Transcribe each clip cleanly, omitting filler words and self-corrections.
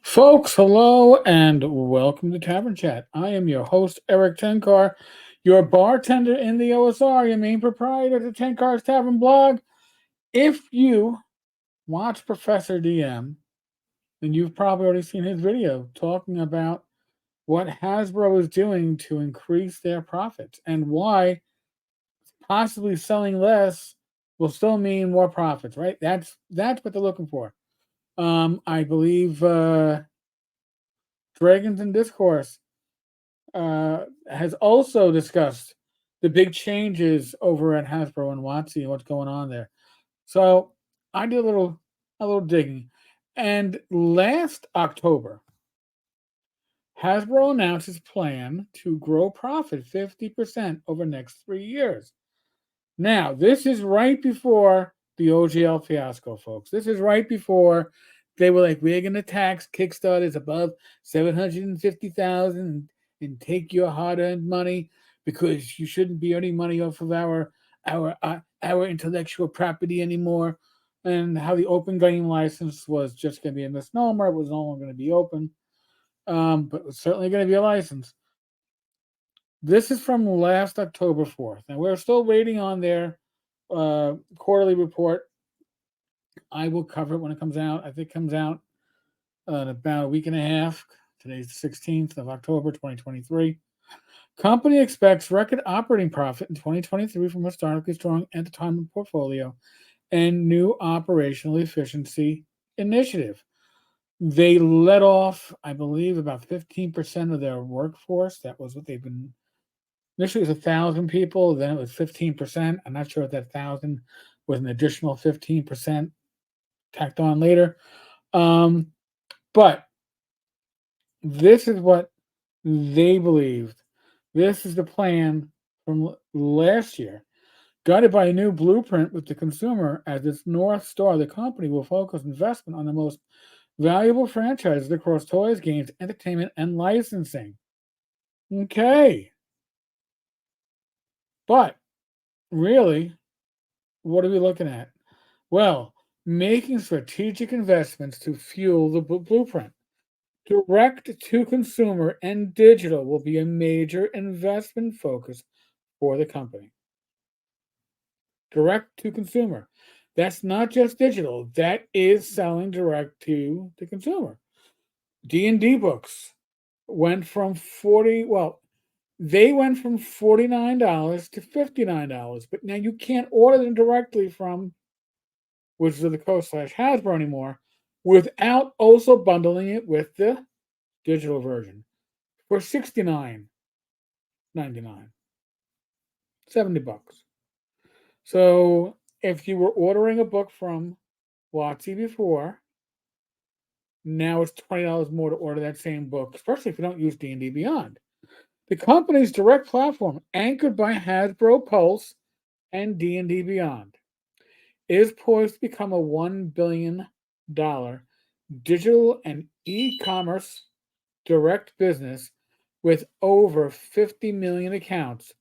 Folks, hello and welcome to Tavern Chat. I am your host, Eric Tenkar, your bartender in the OSR, your main proprietor of the Tenkar's Tavern blog. If you watch Professor DM, then you've probably already seen his video talking about what Hasbro is doing to increase their profits and why possibly selling less will still mean more profits, right? That's what they're looking for. I believe Dragons and Discourse has also discussed the big changes over at Hasbro and Watsy and what's going on there. So I did a little digging, and last October, Hasbro announced its plan to grow profit 50% over the next 3 years. Now, this is right before the OGL fiasco, folks. This is right before they were like, we're going to tax Kickstarters above 750,000 and take your hard-earned money because you shouldn't be earning money off of our intellectual property anymore. And how the open game license was just going to be a misnomer. It was no longer going to be open, but it was certainly going to be a license. This is from last October 4th. Now, we're still waiting on their quarterly report. I will cover it when it comes out. I think it comes out in about a week and a half. Today's the 16th of October, 2023. Company expects record operating profit in 2023 from historically strong entertainment portfolio and new operational efficiency initiative. They let off, I believe, about 15% of their workforce. That was what they've been. Initially, it was 1,000 people. Then it was 15%. I'm not sure if that 1,000 was an additional 15% tacked on later. But this is what they believed. This is the plan from last year. Guided by a new blueprint with the consumer as its North Star, the company will focus investment on the most valuable franchises across toys, games, entertainment, and licensing. Okay. But really, what are we looking at? Well, making strategic investments to fuel the blueprint. Direct to consumer and digital will be a major investment focus for the company. Direct to consumer. That's not just digital, that is selling direct to the consumer. D&D books went from 40, well, they went from $49 to $59, but now you can't order them directly from Wizards of the Coast slash Hasbro anymore without also bundling it with the digital version for $69.99, $70. So if you were ordering a book from Watsy before, now it's $20 more to order that same book, especially if you don't use D&D Beyond. The company's direct platform, anchored by Hasbro Pulse and D&D Beyond, is poised to become a $1 billion digital and e-commerce direct business with over 50 million accounts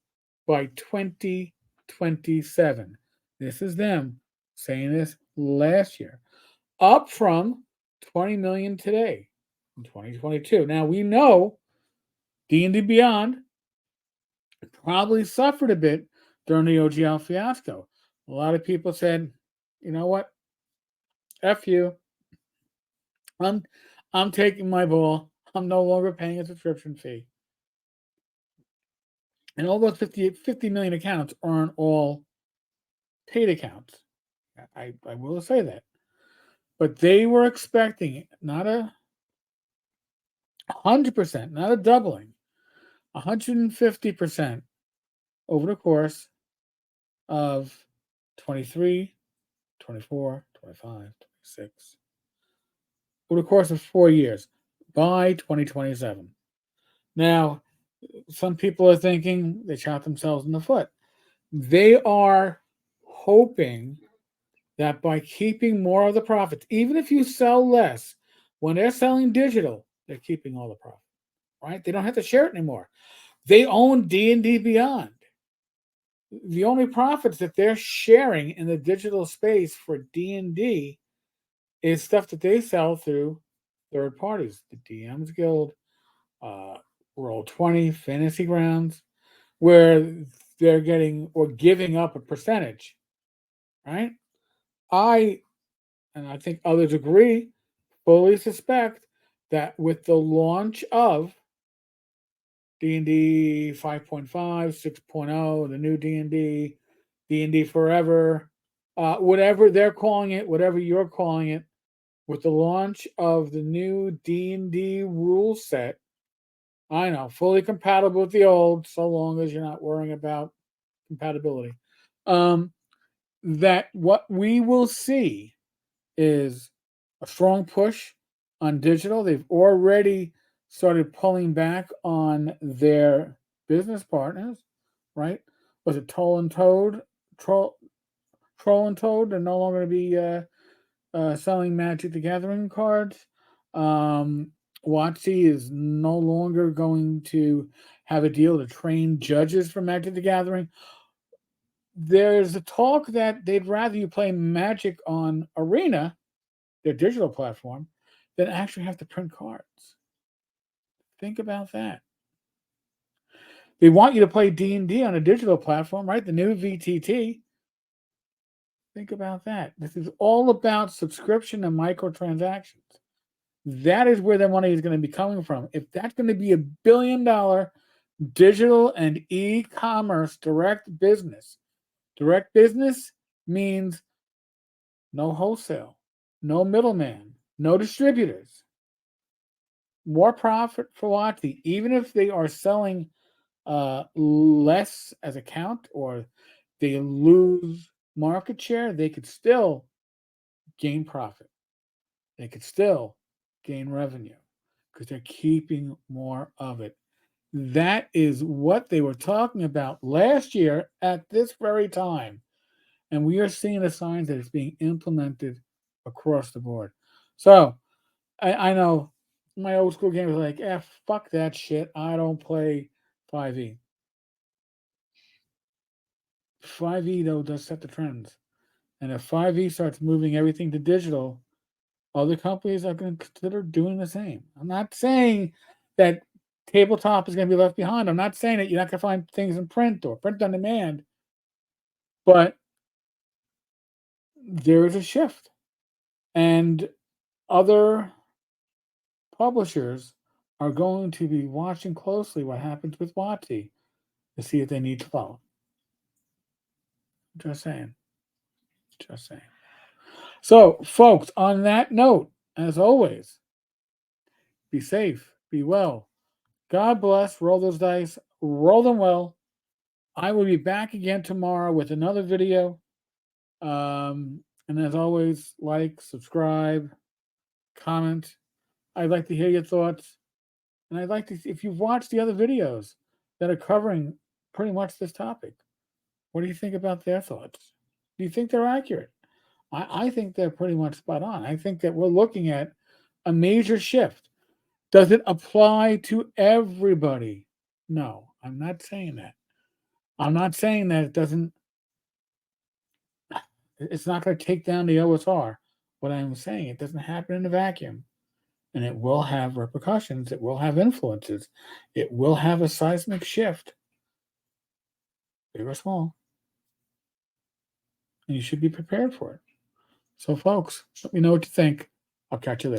by 2027. This is them saying this last year, up from 20 million today in 2022. Now we know D&D Beyond probably suffered a bit during the OGL fiasco. A lot of people said, you know what? F you. I'm I'm taking my ball. I'm no longer paying a subscription fee. And all those 50 million accounts aren't all paid accounts. I will say that. But they were expecting not 100%, not a doubling, 150% over the course of 23, 24, 25, 26, over the course of 4 years by 2027. Now, some people are thinking they shot themselves in the foot. They are hoping that by keeping more of the profits, even if you sell less, when they're selling digital, they're keeping all the profit, right? They don't have to share it anymore. They own D&D Beyond. The only profits that they're sharing in the digital space for D&D is stuff that they sell through third parties, the DMs Guild, uh, Roll20, Fantasy Grounds, where they're getting or giving up a percentage, right? I, and I think others agree, fully suspect that with the launch of D&D 5.5, 6.0, the new D&D, D&D Forever, whatever they're calling it, whatever you're calling it, with the launch of the new D&D rule set, I know, fully compatible with the old, so long as you're not worrying about compatibility. That what we will see is a strong push on digital. They've already started pulling back on their business partners, right? Was it Toll and Toad? Troll and Toad are no longer going to be selling Magic the Gathering cards. WotC is no longer going to have a deal to train judges for Magic the Gathering. There's a talk that they'd rather you play Magic on Arena, their digital platform, than actually have to print cards. Think about that. They want you to play D&D on a digital platform, right? The new VTT. Think about that. This is all about subscription and microtransactions. That is where their money is going to be coming from. If that's going to be $1 billion digital and e-commerce direct business means no wholesale, no middleman, no distributors, more profit for WotC, even if they are selling less as a count or they lose market share, they could still gain profit. They could still gain revenue because they're keeping more of it. That is what they were talking about last year at this very time. And we are seeing the signs that it's being implemented across the board. So I know my old school game was like, fuck that shit. I don't play 5e. 5e, though, does set the trends. And if 5e starts moving everything to digital, other companies are going to consider doing the same. I'm not saying that tabletop is going to be left behind. I'm not saying that you're not going to find things in print or print on demand, but there is a shift. And other publishers are going to be watching closely what happens with WotC to see if they need to follow. Just saying. Just saying. So, folks, on that note, as always, be safe, be well. God bless. Roll those dice. Roll them well. I will be back again tomorrow with another video. And as always, like, subscribe, comment. I'd like to hear your thoughts. And I'd like to, if you've watched the other videos that are covering pretty much this topic, what do you think about their thoughts? Do you think they're accurate? I think they're pretty much spot on. I think that we're looking at a major shift. Does it apply to everybody? No, I'm not saying that. I'm not saying that it doesn't, it's not going to take down the OSR. What I'm saying, it doesn't happen in a vacuum. And it will have repercussions. It will have influences. It will have a seismic shift, big or small. And you should be prepared for it. So, folks, let me know what you think. I'll catch you later.